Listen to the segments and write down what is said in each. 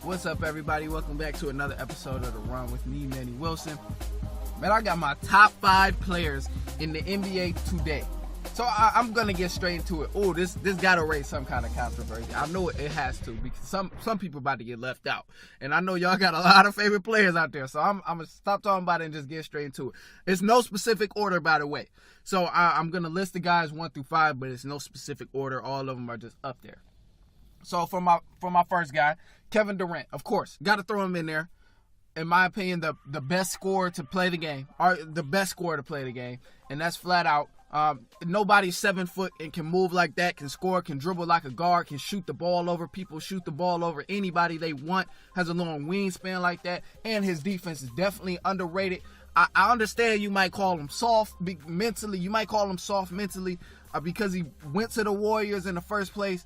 What's up, everybody? Welcome back to another episode of The Run with me, Manny Wilson. Man, I got my top 5 players in the NBA today. So I'm going to get straight into it. Oh, this got to raise some kind of controversy. I know it has to, because some people about to get left out. And I know y'all got a lot of favorite players out there. So I'm going to stop talking about it and just get straight into it. It's no specific order, by the way. So I'm going to list the guys 1 through 5, but it's no specific order. All of them are just up there. So for my first guy, Kevin Durant, of course, got to throw him in there. In my opinion, the best scorer to play the game, or the best scorer to play the game, and that's flat out. Nobody's 7 foot and can move like that, can score, can dribble like a guard, can shoot the ball over people, shoot the ball over anybody they want, has a long wingspan like that, and his defense is definitely underrated. I understand you might call him soft mentally, because he went to the Warriors in the first place.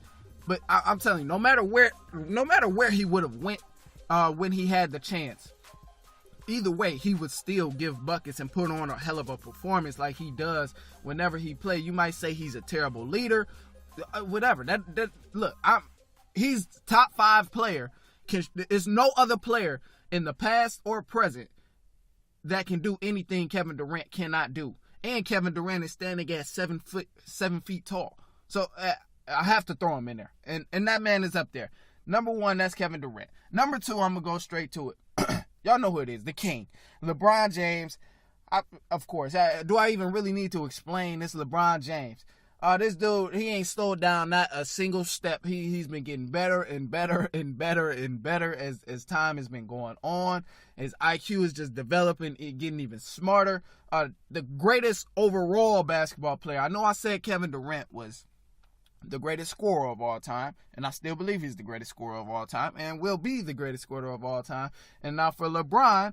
But I'm telling you, no matter where he would have went when he had the chance, either way, he would still give buckets and put on a hell of a performance like he does whenever he plays. You might say he's a terrible leader, whatever. He's top 5 player. There's no other player in the past or present that can do anything Kevin Durant cannot do. And Kevin Durant is standing at 7 feet tall. So I have to throw him in there. And that man is up there. Number 1, that's Kevin Durant. Number 2, I'm going to go straight to it. Y'all know who it is, the king. LeBron James. Of course. Do I even really need to explain this? LeBron James. This dude, he ain't slowed down not a single step. He's been getting better and better and better and better as time has been going on. His IQ is just developing, getting even smarter. The greatest overall basketball player. I know I said Kevin Durant was the greatest scorer of all time, and I still believe he's the greatest scorer of all time and will be the greatest scorer of all time. And now for LeBron,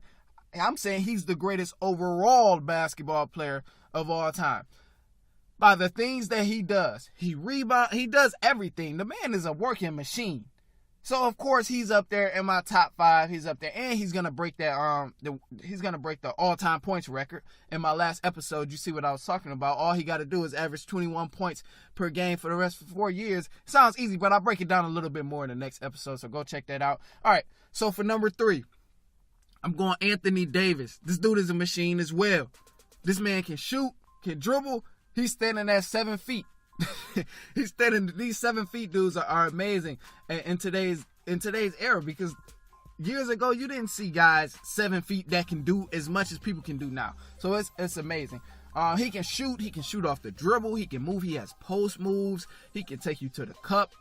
I'm saying he's the greatest overall basketball player of all time. By the things that he does, he rebounds, he does everything. The man is a working machine. So of course he's up there in my top 5. He's up there, and he's gonna break that he's gonna break the all-time points record. In my last episode, you see what I was talking about. All he got to do is average 21 points per game for the rest of 4 years. Sounds easy, but I'll break it down a little bit more in the next episode. So go check that out. All right. So for number 3, I'm going Anthony Davis. This dude is a machine as well. This man can shoot, can dribble. He's standing at 7 feet. These 7 feet dudes are amazing in today's era, because years ago you didn't see guys 7 feet that can do as much as people can do now. So it's amazing. He can shoot off the dribble, he can move, he has post moves, he can take you to the cup,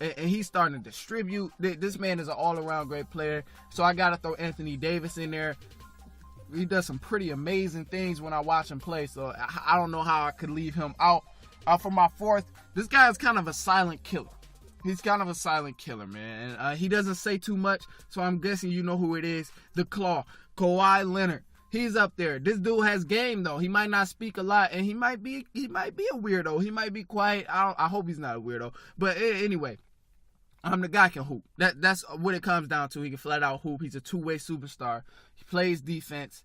and he's starting to distribute. This man is an all-around great player. So I gotta throw Anthony Davis in there. He does some pretty amazing things when I watch him play, so I don't know how I could leave him out. For my 4th, this guy is kind of a silent killer. He's kind of a silent killer, man. And he doesn't say too much, so I'm guessing you know who it is. The Claw, Kawhi Leonard. He's up there. This dude has game, though. He might not speak a lot, and he might be a weirdo. He might be quiet. I hope he's not a weirdo. But anyway, the guy can hoop. That's what it comes down to. He can flat out hoop. He's a two-way superstar. He plays defense.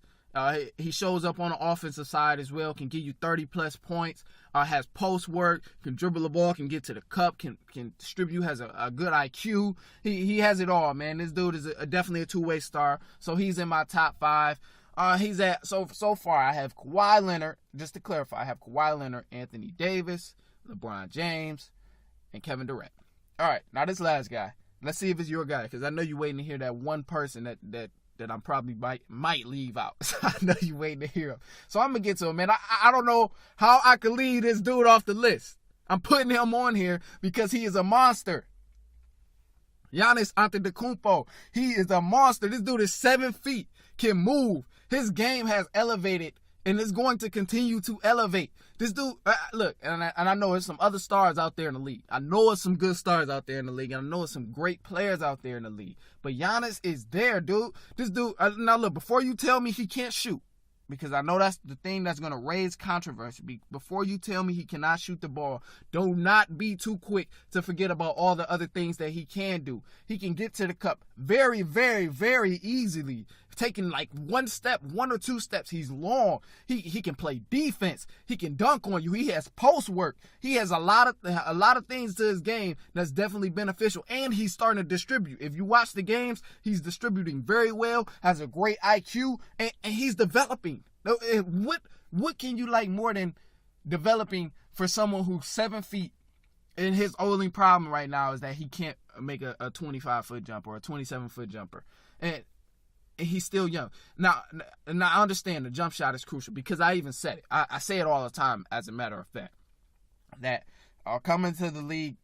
He shows up on the offensive side as well, can give you 30-plus points, has post work, can dribble the ball, can get to the cup, can distribute, has a good IQ. He has it all, man. This dude is definitely a two-way star, so he's in my top 5. He's at, so far, I have Kawhi Leonard. Just to clarify, I have Kawhi Leonard, Anthony Davis, LeBron James, and Kevin Durant. All right, now this last guy. Let's see if it's your guy, because I know you're waiting to hear that one person that I'm probably might leave out. So I know you waiting to hear him. So I'm going to get to him, man. I don't know how I could leave this dude off the list. I'm putting him on here because he is a monster. Giannis Antetokounmpo. He is a monster. This dude is 7 feet, can move. His game has elevated and is going to continue to elevate. This dude, look, and I know there's some other stars out there in the league. I know there's some good stars out there in the league, and I know there's some great players out there in the league. But Giannis is there, dude. This dude, now look, before you tell me he can't shoot, because I know that's the thing that's going to raise controversy. Before you tell me he cannot shoot the ball, do not be too quick to forget about all the other things that he can do. He can get to the cup very, very, very easily. taking like one or two steps. He's long. He can play defense. He can dunk on you. He has post work. He has a lot of things to his game that's definitely beneficial. And he's starting to distribute. If you watch the games, he's distributing very well, has a great IQ, and he's developing. What can you like more than developing for someone who's 7 feet? And his only problem right now is that he can't make a 25-foot jumper or a 27-foot jumper. And he's still young. Now, I understand the jump shot is crucial because I even said it. I say it all the time, as a matter of fact, that coming into the league,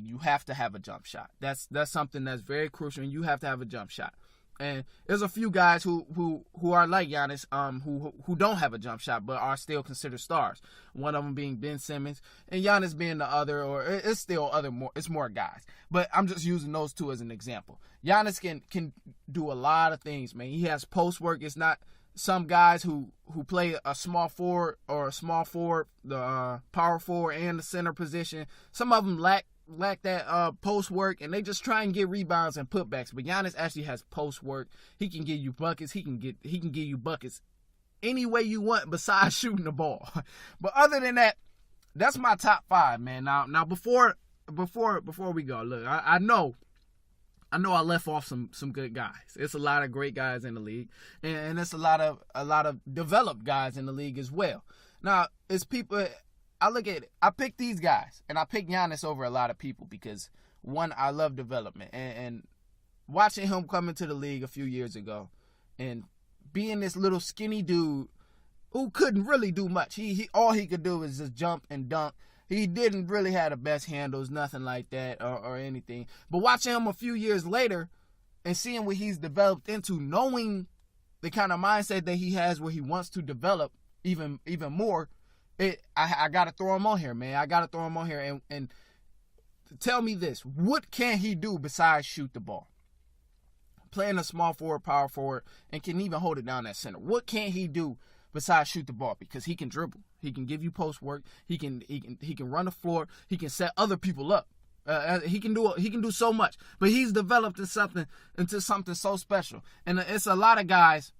you have to have a jump shot. That's something that's very crucial, and you have to have a jump shot. And there's a few guys who are like Giannis, who don't have a jump shot but are still considered stars. One of them being Ben Simmons, and Giannis being the other, or it's still it's more guys. But I'm just using those two as an example. Giannis can do a lot of things, man. He has post work. It's not some guys who play a small forward, the power forward and the center position. Some of them lack that post work, and they just try and get rebounds and putbacks. But Giannis actually has post work. He can give you buckets. He can give you buckets any way you want besides shooting the ball. But other than that, that's my top 5, man. Now before we go, look, I know I left off some good guys. It's a lot of great guys in the league, and it's a lot of developed guys in the league as well. Now, it's people. I look at it. I picked these guys, and I picked Giannis over a lot of people because, one, I love development. And watching him come into the league a few years ago and being this little skinny dude who couldn't really do much. All he could do was just jump and dunk. He didn't really have the best handles, nothing like that or anything. But watching him a few years later and seeing what he's developed into, knowing the kind of mindset that he has where he wants to develop even more, I got to throw him on here, man. I got to throw him on here. And tell me this. What can he do besides shoot the ball? Playing a small forward, power forward, and can even hold it down at center. What can he do besides shoot the ball? Because he can dribble. He can give you post work. He can run the floor. He can set other people up. He can do so much. But he's developed into something so special. And it's a lot of guys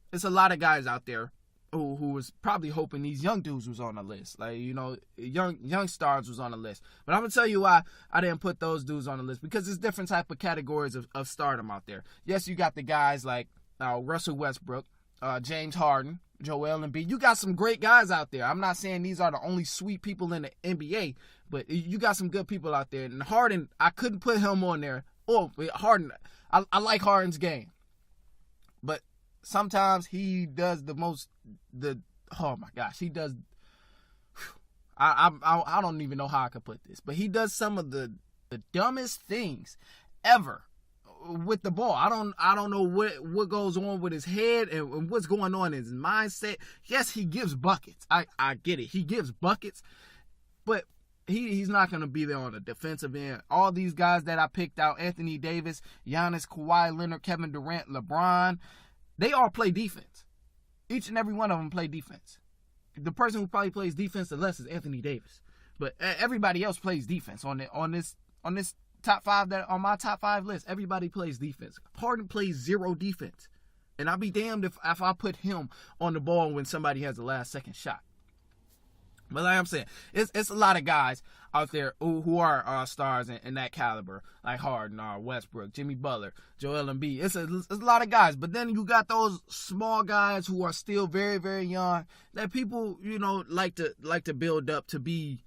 out there who was probably hoping these young dudes was on the list. Like, young stars was on the list. But I'm going to tell you why I didn't put those dudes on the list. Because there's different type of categories of stardom out there. Yes, you got the guys like Russell Westbrook, James Harden, Joel Embiid. You got some great guys out there. I'm not saying these are the only sweet people in the NBA. But you got some good people out there. And Harden, I couldn't put him on there. Oh, Harden, I like Harden's game. But sometimes he does oh my gosh, he does. I don't even know how I could put this, but he does some of the dumbest things ever with the ball. I don't know what goes on with his head and what's going on in his mindset. Yes, he gives buckets. I get it. He gives buckets, but he's not going to be there on the defensive end. All these guys that I picked out, Anthony Davis, Giannis, Kawhi Leonard, Kevin Durant, LeBron, they all play defense. Each and every one of them play defense. The person who probably plays defense the less is Anthony Davis. But everybody else plays defense on this top 5 on my top 5 list. Everybody plays defense. Harden plays zero defense. And I'll be damned if I put him on the ball when somebody has the last second shot. But like I'm saying, it's a lot of guys out there who are stars in that caliber, like Harden, Westbrook, Jimmy Butler, Joel Embiid. It's a lot of guys. But then you got those small guys who are still very, very young that people, like to build up to be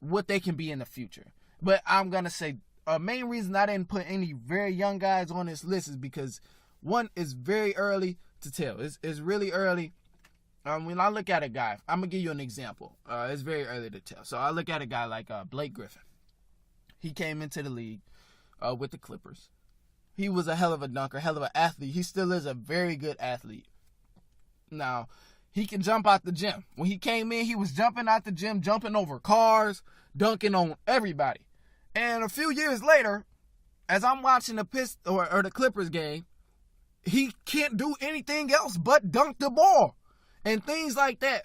what they can be in the future. But I'm going to say main reason I didn't put any very young guys on this list is because, one, it's very early to tell. It's really early. When I look at a guy, I'm going to give you an example. It's very early to tell. So I look at a guy like Blake Griffin. He came into the league with the Clippers. He was a hell of a dunker, hell of an athlete. He still is a very good athlete. Now, he can jump out the gym. When he came in, he was jumping out the gym, jumping over cars, dunking on everybody. And a few years later, as I'm watching the the Clippers game, he can't do anything else but dunk the ball. And things like that,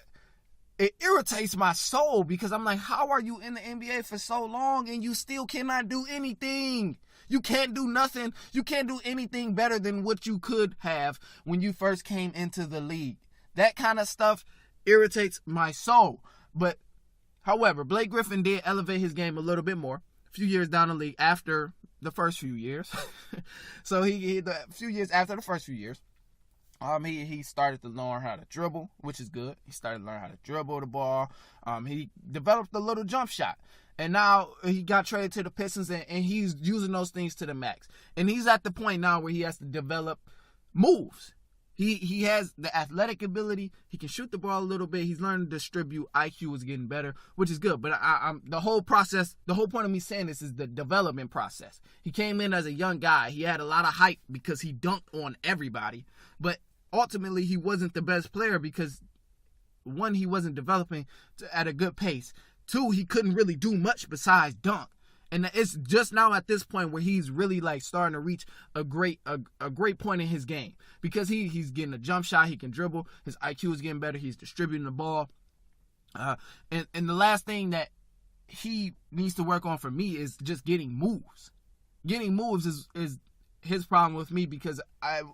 it irritates my soul because I'm like, how are you in the NBA for so long and you still cannot do anything? You can't do nothing. You can't do anything better than what you could have when you first came into the league. That kind of stuff irritates my soul. But, however, Blake Griffin did elevate his game a little bit more a few years down the league after the first few years. So a few years after the first few years, he started to learn how to dribble, which is good. He started to learn how to dribble the ball. He developed a little jump shot. And now he got traded to the Pistons, and he's using those things to the max. And he's at the point now where he has to develop moves. He has the athletic ability. He can shoot the ball a little bit. He's learning to distribute. IQ is getting better, which is good. But the whole process, the whole point of me saying this is the development process. He came in as a young guy. He had a lot of hype because he dunked on everybody. But ultimately, he wasn't the best player because, one, he wasn't developing at a good pace. Two, he couldn't really do much besides dunk. And it's just now at this point where he's really like starting to reach a great point in his game, because he's getting a jump shot, he can dribble, his IQ is getting better, he's distributing the ball. And the last thing that he needs to work on for me is just getting moves. Getting moves is his problem with me, because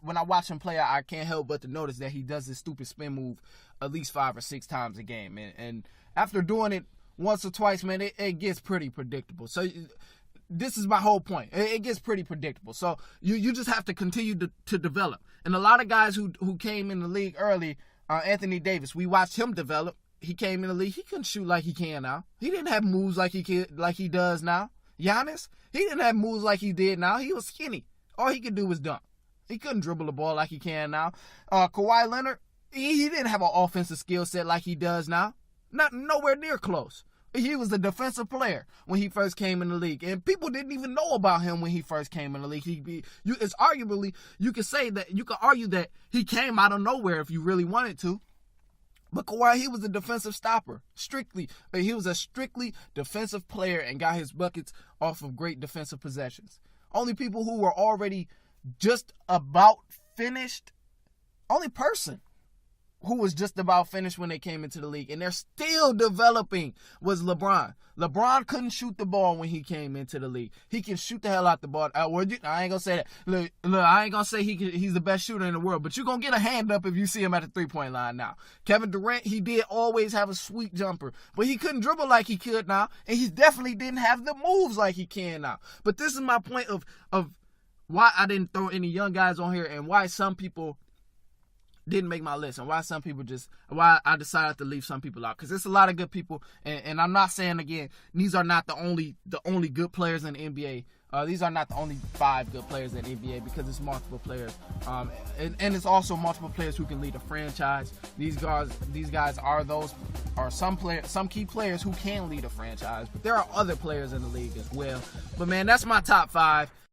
when I watch him play, I can't help but to notice that he does this stupid spin move at least 5 or 6 times a game. And after doing it once or twice, man, it gets pretty predictable. So this is my whole point. It gets pretty predictable. So you just have to continue to develop. And a lot of guys who came in the league early, Anthony Davis, we watched him develop. He came in the league. He couldn't shoot like he can now. He didn't have moves like he does now. Giannis, he didn't have moves like he did now. He was skinny. All he could do was dunk. He couldn't dribble the ball like he can now. Kawhi Leonard, he didn't have an offensive skill set like he does now. Nowhere near close. He was a defensive player when he first came in the league, and people didn't even know about him when he first came in the league. You could argue that he came out of nowhere if you really wanted to. But Kawhi, he was a defensive stopper. He was a strictly defensive player and got his buckets off of great defensive possessions. Only people who were already just about finished, only person who was just about finished when they came into the league, and they're still developing, was LeBron. LeBron couldn't shoot the ball when he came into the league. He can shoot the hell out the ball. I ain't gonna say that. Look, I ain't gonna say he's the best shooter in the world, but you're gonna get a hand up if you see him at the three-point line now. Kevin Durant, he did always have a sweet jumper, but he couldn't dribble like he could now, and he definitely didn't have the moves like he can now. But this is my point of why I didn't throw any young guys on here, and why some people didn't make my list, and why I decided to leave some people out, because there's a lot of good people, and I'm not saying, again, these are not the only good players in the NBA. These are not the only 5 good players in the NBA, because it's multiple players, and it's also multiple players who can lead a franchise. These guys are some key players who can lead a franchise, but there are other players in the league as well. But man, that's my top 5.